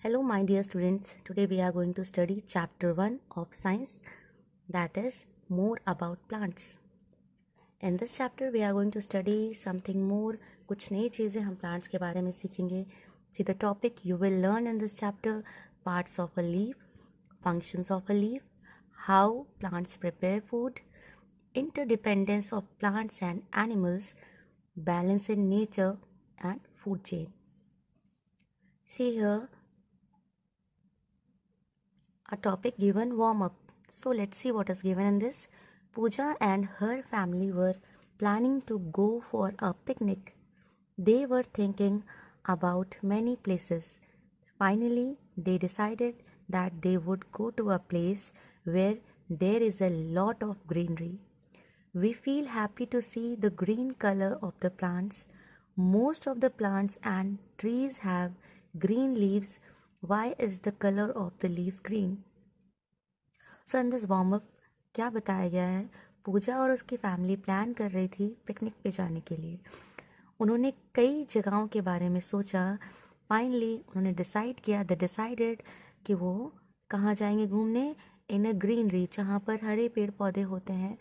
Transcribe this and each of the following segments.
Hello, my dear students. Today we are going to study chapter 1 of science, that is more about plants. In this chapter we are going to study something more. कुछ नई चीज़ें हम plants के बारे में सीखेंगे. See the topic you will learn in this chapter: parts of a leaf, functions of a leaf, how plants prepare food, interdependence of plants and animals, balance in nature and food chain. See here a topic given: warm up. So let's see what is given in this. Pooja and her family were planning to go for a picnic. They were thinking about many places. Finally, they decided that they would go to a place where there is a lot of greenery. We feel happy to see the green color of the plants. Most of the plants and trees have green leaves. Why is the color of the leaves green? So in this warm up क्या बताया गया है? पूजा और उसकी family plan कर रही थी picnic पे जाने के लिए. उन्होंने कई जगहों के बारे में सोचा. फाइनली उन्होंने डिसाइड किया, द डिसाइडेड, कि वो कहाँ जाएंगे घूमने. इन अ ग्रीनरी, जहाँ पर हरे पेड़ पौधे होते हैं.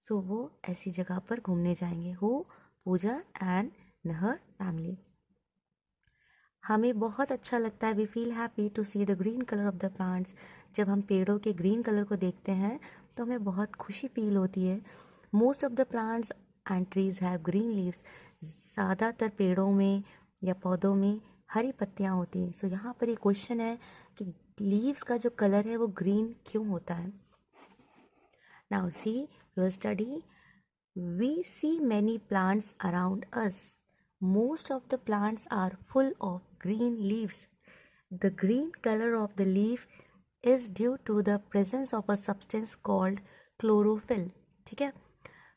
सो वो ऐसी जगह पर घूमने जाएंगे. हु? Puja and her family. हमें बहुत अच्छा लगता है, we feel happy to see the green colour of the plants. जब हम पेड़ों के ग्रीन कलर को देखते हैं तो हमें बहुत खुशी फील होती है. Most of the plants and trees have green leaves. ज़्यादातर पेड़ों में या पौधों में हरी पत्तियाँ होती हैं. सो यहाँ पर ये क्वेश्चन है कि लीव्स का जो कलर है वो ग्रीन क्यों होता है. Now see, we will study. We see many plants around us. Most of the plants are full of green leaves. The green color of the leaf is due to the presence of a substance called chlorophyll. ठीक है.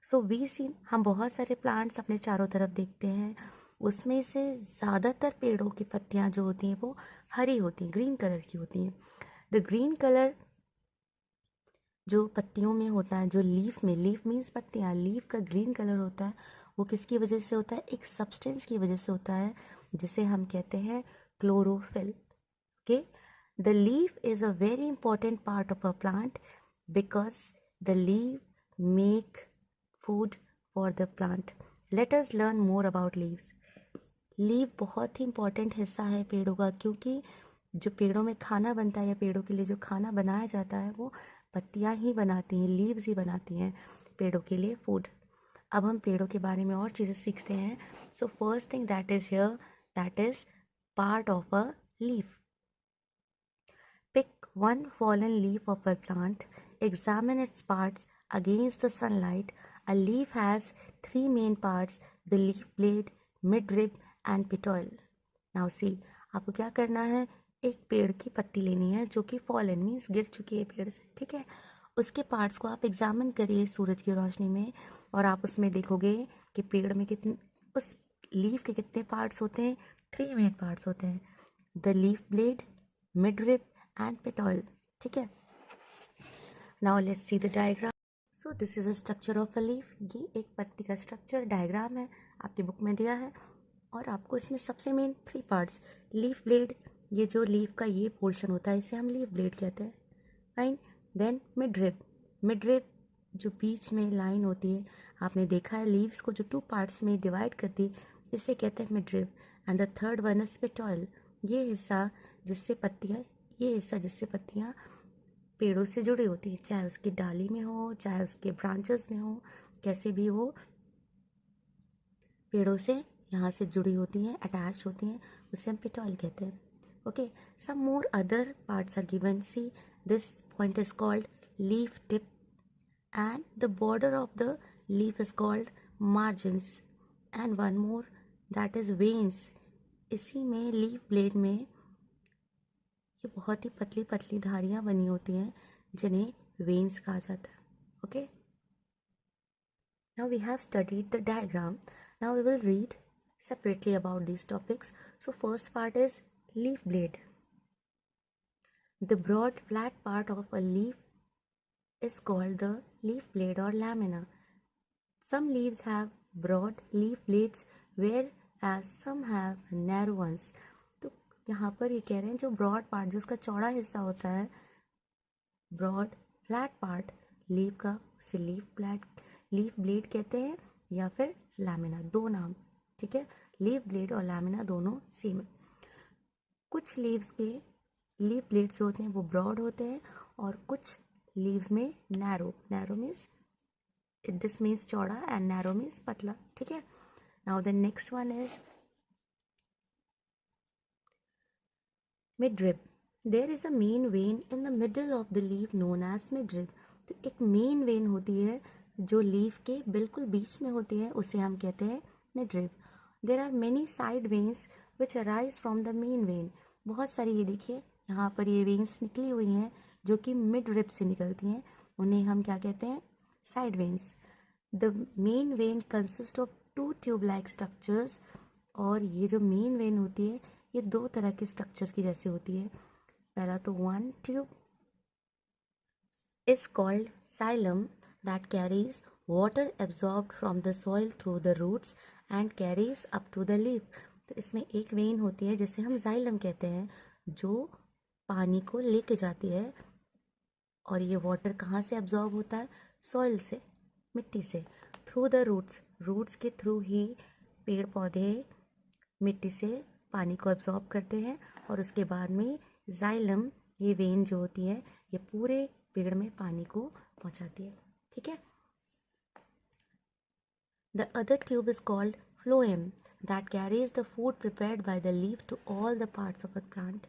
So we see, हम बहुत सारे plants अपने चारों तरफ देखते हैं. उसमें से ज़्यादातर पेड़ों की पत्तियाँ जो होती हैं वो हरी होती हैं, ग्रीन कलर की होती हैं. The green color जो पत्तियों में होता है, जो लीफ में, लीफ मीन्स पत्तियाँ, लीफ का ग्रीन कलर होता है, वो किसकी वजह से होता है? एक सब्सटेंस की वजह से होता है जिसे हम कहते हैं chlorophyll. Okay. The leaf is a very important part of a plant because the leaf make food for the plant. Let us learn more about leaves. Leaf बहुत ही इंपॉर्टेंट हिस्सा है पेड़ों का, क्योंकि जो पेड़ों में खाना बनता है या पेड़ों के लिए जो खाना बनाया जाता है वो पत्तियाँ ही बनाती हैं, लीव्स ही बनाती हैं पेड़ों के लिए फूड. अब हम पेड़ों के बारे में और चीज़ें सीखते हैं. So first thing that is here, that is part of a leaf. Pick one fallen leaf of a plant. Examine its parts against the sunlight. A leaf has 3 main parts: the leaf blade, mid rib and petiole. Now see, आपको क्या करना है? एक पेड़ की पत्ती लेनी है जो कि फॉलन मीन्स गिर चुकी है पेड़ से. ठीक है. उसके पार्ट्स को आप एग्जामिन करिए सूरज की रोशनी में, और आप उसमें देखोगे कि पेड़ में कितने, उस लीफ के कितने पार्ट्स होते हैं? 3 मेन पार्ट्स होते हैं: the leaf blade, mid rib and petiole. ठीक है. Now let's see the diagram. So this is a structure of a leaf. ये एक पत्ती का स्ट्रक्चर डायग्राम है, आपकी बुक में दिया है. और आपको इसमें सबसे मेन 3 पार्ट्स: लीफ ब्लेड, ये जो लीफ का ये पोर्शन होता है इसे हम लीफ ब्लेड कहते हैं. Fine. Then mid rib. Mid rib जो बीच में लाइन होती है, आपने देखा है लीव्स को जो 2 पार्ट्स में डिवाइड करती, इसे कहते हैं mid rib. And the third one is petiole. ये हिस्सा जिससे पत्तियाँ पेड़ों से जुड़ी होती हैं, चाहे उसकी डाली में हो, चाहे उसके ब्रांचेस में हो, कैसे भी वो पेड़ों से यहाँ से जुड़ी होती हैं, अटैच होती हैं, उसे हम पेटॉल कहते हैं. Okay. Some more other parts are given. See, this point is called leaf tip and the border of the leaf is called margins, and one more, that is veins. इसी में leaf blade में ये बहुत ही पतली पतली धारियाँ बनी होती हैं जिन्हें वेन्स कहा जाता है. Okay. Now we have studied the diagram. Now we will read separately about these topics. So first part is leaf blade. The broad flat part of a leaf is called the leaf blade or lamina. Some leaves have broad leaf blades whereas some have narrow ones. तो यहाँ पर ये कह रहे हैं जो broad part, जो उसका चौड़ा हिस्सा होता है, ब्रॉड फ्लैट पार्ट लीफ का, उसे लीफ ब्लेड कहते हैं या फिर लैमिना, दो नाम, ठीक है। लीफ ब्लेड और लैमिना दोनों सेम है। कुछ लीव्स के लीफ ब्लेड्स जो होते हैं वो ब्रॉड होते हैं और कुछ लीव्स में नैरो मीन्स, दिस मीन्स चौड़ा एंड नैरो मीन्स पतला, ठीक है। Now the next one is midrib. There is a main vein in the middle of the leaf known as midrib. तो एक मेन वेन होती है जो लीफ के बिल्कुल बीच में होती है, उसे हम कहते हैं midrib. There are many side veins which arise from the main vein. बहुत सारी, ये देखिए यहाँ पर ये वेन्स निकली हुई हैं जो कि midrib से निकलती हैं, उन्हें हम क्या कहते हैं, side veins. The main vein consist of two tube like structures. और ये जो मेन वेन होती है ये दो तरह के स्ट्रक्चर की जैसी होती है. पहला तो one tube is called xylem that carries water absorbed from the soil through the roots and carries up to the leaf. तो इसमें एक वेन होती है जिसे हम जाइलम कहते हैं, जो पानी को लेके जाती है. और ये वाटर कहाँ से एब्जॉर्ब होता है, सॉइल से, मिट्टी से, थ्रू द रूट्स के थ्रू ही पेड़ पौधे मिट्टी से पानी को एब्जॉर्ब करते हैं. और उसके बाद में जाइलम, ये वेन जो होती है, ये पूरे पेड़ में पानी को पहुंचाती है, ठीक है. The other tube is called phloem that carries the food prepared by the leaf to all the parts of a plant.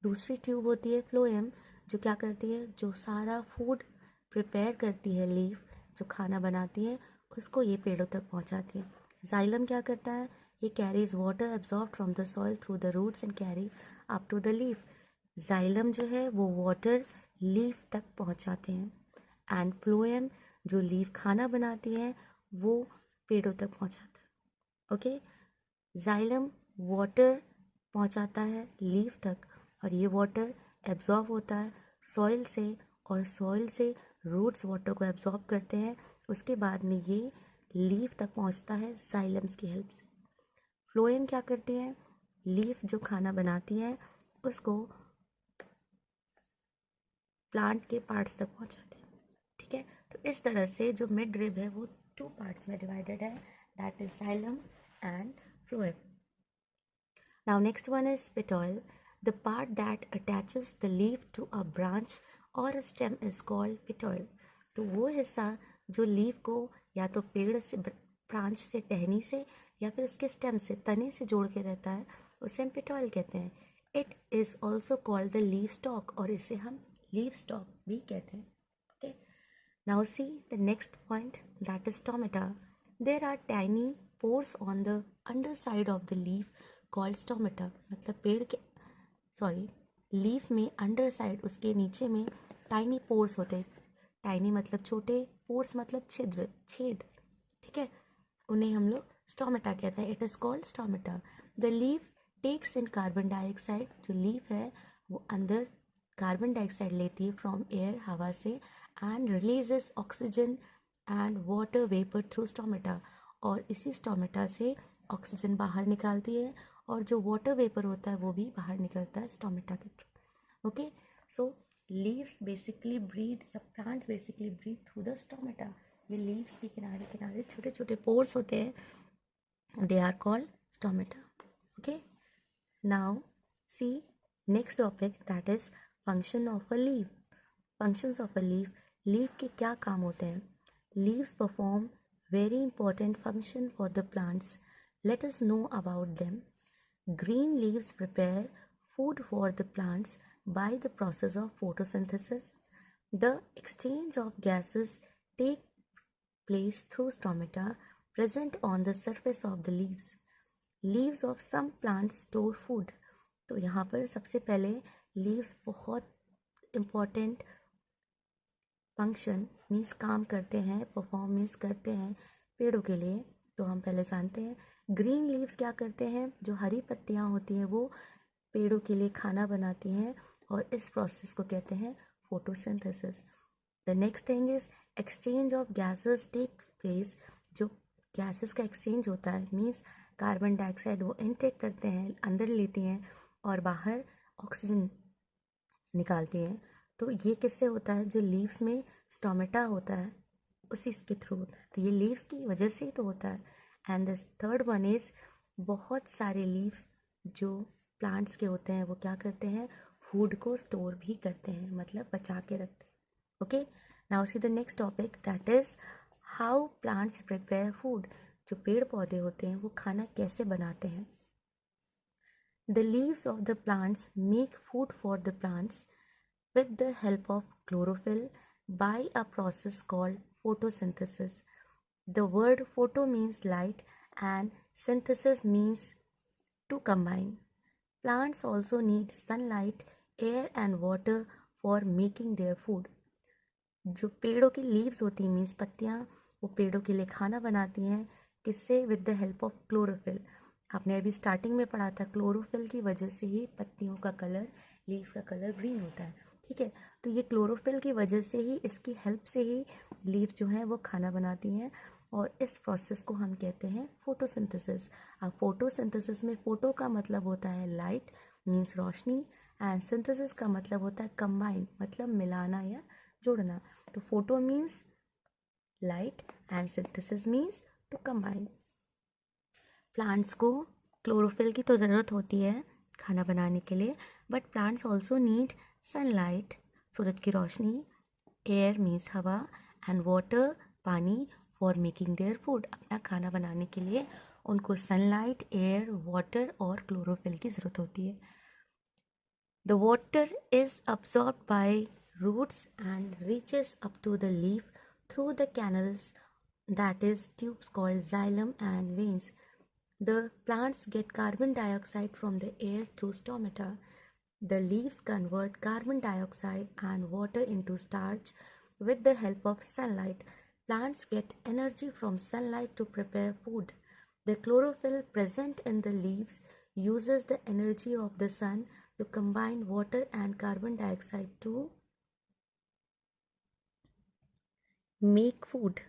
दूसरी ट्यूब होती है फ्लोएम, जो क्या करती है, जो सारा फूड प्रिपेयर करती है लीफ, जो खाना बनाती है, उसको ये पेड़ों तक पहुंचाती है. जाइलम क्या करता है, ये carries water absorb from the soil through the roots and carry up to the leaf. Xylem जो है वो वाटर लीफ तक पहुंचाते हैं, एंड फ्लोएम जो लीफ खाना बनाती है वो पेड़ों तक पहुंचाता है. ओके, जाइलम वाटर पहुंचाता है लीफ तक और ये वाटर एब्जॉर्ब होता है सॉइल से, और सॉइल से रूट्स वाटर को एब्जॉर्ब करते हैं. उसके बाद में ये लीफ तक पहुंचता है जाइलम्स की हेल्प से. फ्लोएम क्या करती है, लीफ जो खाना बनाती है उसको प्लांट के पार्ट्स तक पहुंचाते हैं, ठीक है. तो इस तरह से जो मिड रिब है वो टू पार्ट्स में डिवाइडेड है, that is xylem and phloem. Now next one is petiole. The part that attaches the leaf to a branch or a stem is called petiole. तो वो हिस्सा जो लीफ को या तो पेड़ से, ब्रांच से, टहनी से, या फिर उसके स्टेम से, तने से जोड़ के रहता है, उसे हम पेटोइल कहते हैं. It is also called the leaf stalk, और इसे हम लीफ स्टॉक भी कहते हैं. Okay, now see the next point, that is stomata. There are tiny pores on the under side of the leaf called stomata. मतलब पेड़ के, sorry, leaf में अंडर साइड, उसके नीचे में टाइनी पोर्स होते हैं. टाइनी मतलब छोटे, पोर्स मतलब छिद्र, छेद, ठीक है. उन्हें हम लोग स्टोमेटा कहते हैं. It is called stomata. The leaf takes in carbon dioxide. जो लीफ है वो अंदर कार्बन डाइऑक्साइड लेती है फ्रॉम एयर, हवा से, and releases oxygen and water vapour through stomata. और इसी स्टोमेटा से ऑक्सीजन बाहर निकालती है और जो वाटर वेपर होता है वो भी बाहर निकलता है स्टोमेटा के थ्रू. Okay, so leaves basically breathe, या plants basically breathe through the stomata. ये लीव्स के किनारे किनारे छोटे छोटे पोर्स होते हैं, they are called stomata. Okay, now see next topic, that is function of a leaf. Functions of a leaf. leaf के क्या काम होते हैं. leaves perform very important function for the plants. Let us know about them. Green leaves prepare food for the plants by the process of photosynthesis. The exchange of gases take place through stomata present on the surface of the leaves. Leaves of some plants store food. तो यहाँ पर सबसे पहले leaves बहुत important function means काम करते हैं, perform means करते हैं पेड़ों के लिए. तो हम पहले जानते हैं ग्रीन लीव्स क्या करते हैं. जो हरी पत्तियाँ होती हैं वो पेड़ों के लिए खाना बनाती हैं और इस प्रोसेस को कहते हैं photosynthesis. The next thing is exchange of gases takes place. जो गैसेस का एक्सचेंज होता है मीन्स कार्बन डाइऑक्साइड वो इनटेक करते हैं, अंदर लेती हैं, और बाहर ऑक्सीजन निकालती हैं। तो ये किससे होता है? जो लीव्स में स्टोमेटा होता है उसी के थ्रू होता है। तो ये लीव्स की वजह से ही तो होता है। And the third one is, बहुत सारे लीव्स जो प्लांट्स के होते हैं वो क्या करते हैं? फूड को स्टोर भी करते हैं, मतलब बचा के रखते हैं। Okay, now see the next topic, that is how plants prepare food. जो पेड़ पौधे होते हैं वो खाना कैसे बनाते हैं? The leaves of the plants make food for the plants with the help of chlorophyll by a process called photosynthesis. The word photo means light and synthesis means to combine. Plants also need sunlight, air and water for making their food. जो पेड़ों की leaves होती हैं means पत्तियाँ, वो पेड़ों के लिए खाना बनाती हैं। किससे? With the help of chlorophyll. आपने अभी स्टार्टिंग में पढ़ा था, क्लोरोफिल की वजह से ही पत्तियों का कलर, लीव्स का कलर ग्रीन होता है। ठीक है, तो ये क्लोरोफिल की वजह से ही, इसकी हेल्प से ही लीव्स जो हैं वो खाना बनाती हैं, और इस प्रोसेस को हम कहते हैं फोटोसिंथेसिस। अब फोटोसिंथेसिस में फोटो का मतलब होता है light, means Roshni, and synthesis का मतलब होता है कंबाइन, मतलब मिलाना या जोड़ना। तो photo means light and synthesis means to combine. Plants को क्लोरोफिल की तो ज़रूरत होती है खाना बनाने के लिए, but plants also need sunlight, सूरज की रोशनी, एयर मीन्स हवा, एंड वाटर पानी, फॉर मेकिंग देयर फूड। अपना खाना बनाने के लिए उनको सनलाइट, एयर, वाटर और क्लोरोफिल की ज़रूरत होती है। The water is absorbed by roots and reaches up to the leaf through the canals, that is tubes called xylem and veins. The plants get carbon dioxide from the air through stomata. The leaves convert carbon dioxide and water into starch with the help of sunlight. Plants get energy from sunlight to prepare food. The chlorophyll present in the leaves uses the energy of the sun to combine water and carbon dioxide to make food.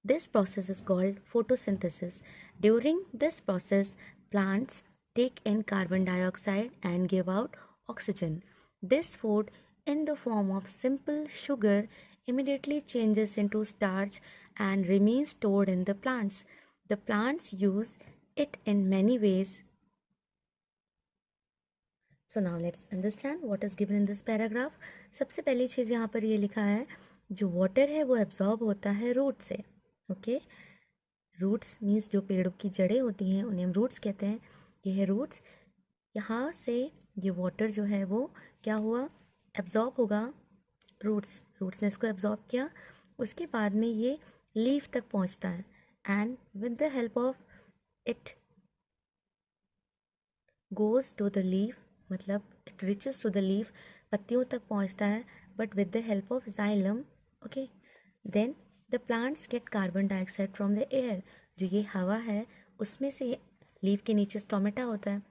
This process is called photosynthesis. During this process, plants take in carbon dioxide and give out oxygen. This food, in the form of simple sugar, immediately changes into starch and remains stored in the plants. The plants use it in many ways. So now let's understand what is given in this paragraph. सबसे पहली चीज़ यहाँ पर ये लिखा है, जो water है वो एब्जॉर्ब होता है रूट से। ओके, रूट्स मीन्स जो पेड़ों की जड़ें होती हैं उन्हें हम रूट्स कहते हैं। ये है रूट्स। यहाँ से ये वाटर जो है वो क्या हुआ? एब्जॉर्ब होगा। रूट्स ने इसको एब्जॉर्ब किया, उसके बाद में ये लीफ तक पहुँचता है, and with the help of it goes to the leaf, मतलब it reaches to the leaf, पत्तियों तक पहुंचता है, but with the help of xylem. Okay, then the plants get carbon dioxide from the air. जो ये हवा है उसमें से, लीफ के नीचे स्टोमेटा होता है,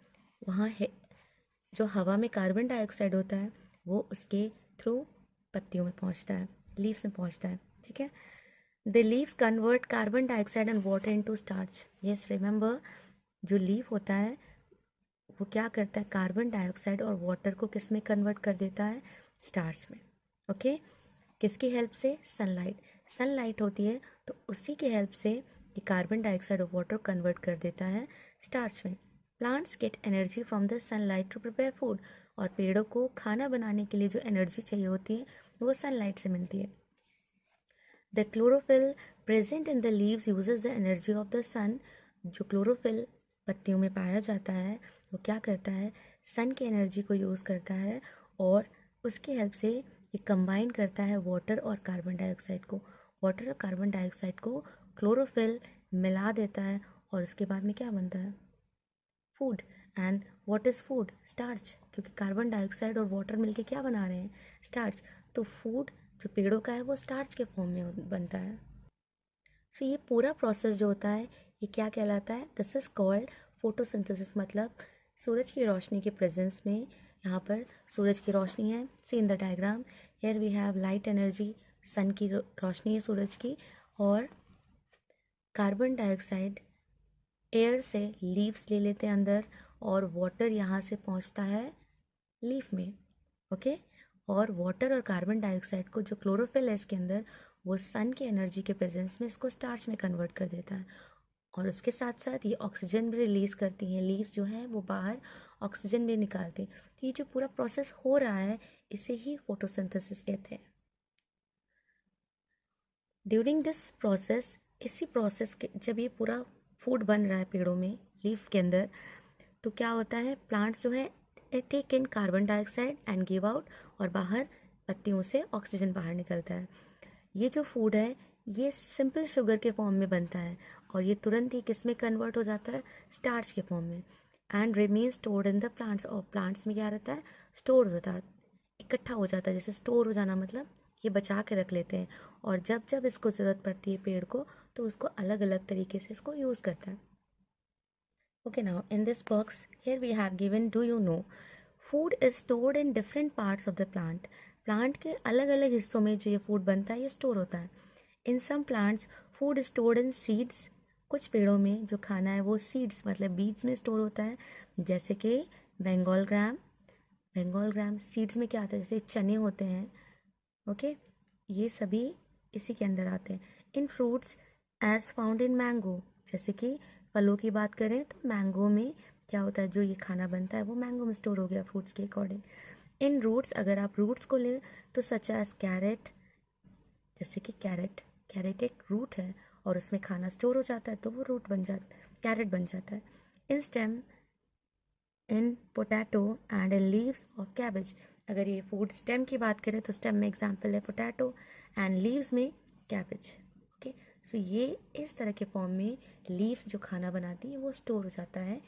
वहाँ है जो हवा में कार्बन डाइऑक्साइड होता है वो उसके थ्रू पत्तियों में पहुँचता है, लीव्स में पहुँचता है। ठीक है, the leaves convert carbon dioxide and water into starch. Yes, remember, जो लीफ होता है वो क्या करता है? कार्बन डाइऑक्साइड और वाटर को किस में कन्वर्ट कर देता है? स्टार्च में। ओके, किसकी हेल्प से? सनलाइट होती है तो उसी की हेल्प से ये कार्बन डाइऑक्साइड और वाटर कन्वर्ट कर देता है स्टार्च में। Plants get energy from the sunlight to prepare food. और पेड़ों को खाना बनाने के लिए जो एनर्जी चाहिए होती है वो सनलाइट से मिलती है। The chlorophyll present in the leaves uses the energy of the sun. जो क्लोरोफिल पत्तियों में पाया जाता है वो क्या करता है? सन की एनर्जी को यूज़ करता है, और उसकी हेल्प से ये कंबाइन करता है वाटर और कार्बन डाइऑक्साइड को। वाटर और कार्बन डाइऑक्साइड को क्लोरोफिल मिला देता है, और उसके बाद में क्या बनता है? Food. And what is food? Starch, क्योंकि कार्बन डाइऑक्साइड और वाटर मिलके क्या बना रहे हैं? स्टार्च। तो फूड जो पेड़ों का है वो स्टार्च के फॉर्म में बनता है। सो ये पूरा प्रोसेस जो होता है ये क्या कहलाता है? This is called photosynthesis. मतलब सूरज की रोशनी के प्रेजेंस में, यहाँ पर सूरज की रोशनी है, see in the diagram, here we have light energy, sun की रोशनी है सूरज की, और कार्बन डाइऑक्साइड एयर से लीव्स ले लेते हैं अंदर, और वाटर यहाँ से पहुँचता है लीफ में, ओके। और वाटर और कार्बन डाइऑक्साइड को जो क्लोरोफिल है इसके अंदर, वो सन की एनर्जी के प्रेजेंस में इसको स्टार्च में कन्वर्ट कर देता है। और उसके साथ साथ ये ऑक्सीजन भी रिलीज़ करती हैं, लीव्स जो हैं वो बाहर ऑक्सीजन भी निकालती हैं। तो ये जो पूरा प्रोसेस हो रहा है इसे ही फोटोसिंथेसिस कहते हैं। ड्यूरिंग दिस प्रोसेस, इसी प्रोसेस के जब ये पूरा फूड बन रहा है पेड़ों में, लीफ के अंदर, तो क्या होता है, प्लांट्स जो है take in carbon dioxide and give out, और बाहर पत्तियों से ऑक्सीजन बाहर निकलता है। ये जो फूड है ये सिंपल शुगर के फॉर्म में बनता है और ये तुरंत ही किस में कन्वर्ट हो जाता है, स्टार्च के फॉर्म में, and remain stored in the plants. और प्लांट्स में क्या रहता है, स्टोर होता है, इकट्ठा हो जाता है। जैसे स्टोर हो जाना मतलब ये बचा के रख लेते हैं, और जब जब इसको ज़रूरत पड़ती है पेड़ को तो उसको अलग अलग तरीके से इसको यूज़ करता है। Okay, now in this box, here we have given, do you know, food is stored in different parts of the plant. Plant के अलग अलग हिस्सों में जो ये फूड बनता है ये स्टोर होता है। In some plants food is stored in seeds. कुछ पेड़ों में जो खाना है वो सीड्स मतलब बीज में स्टोर होता है, जैसे कि बंगाल ग्राम। बंगाल ग्राम सीड्स में क्या आता है, जैसे चने होते हैं, ओके, ये सभी इसी के अंदर आते हैं। In fruits as found in mango, जैसे कि फलों की बात करें तो मैंगो में क्या होता है, जो ये खाना बनता है वो मैंगो में स्टोर हो गया फ्रूट्स के अकॉर्डिंग। इन रूट्स, अगर आप रूट्स को लें तो सच एज कैरेट, जैसे कि कैरेट, कैरेट एक रूट है और उसमें खाना स्टोर हो जाता है तो वो रूट बन जाता है, कैरेट बन जाता है। In stem, in potato and in leaves of cabbage. अगर ये फूड स्टेम की बात करें तो स्टेम में एग्जाम्पल है पोटैटो एंड लीव्स में कैबेज, ओके। सो ये इस तरह के फॉर्म में लीव्स जो खाना बनाती है वो स्टोर हो जाता है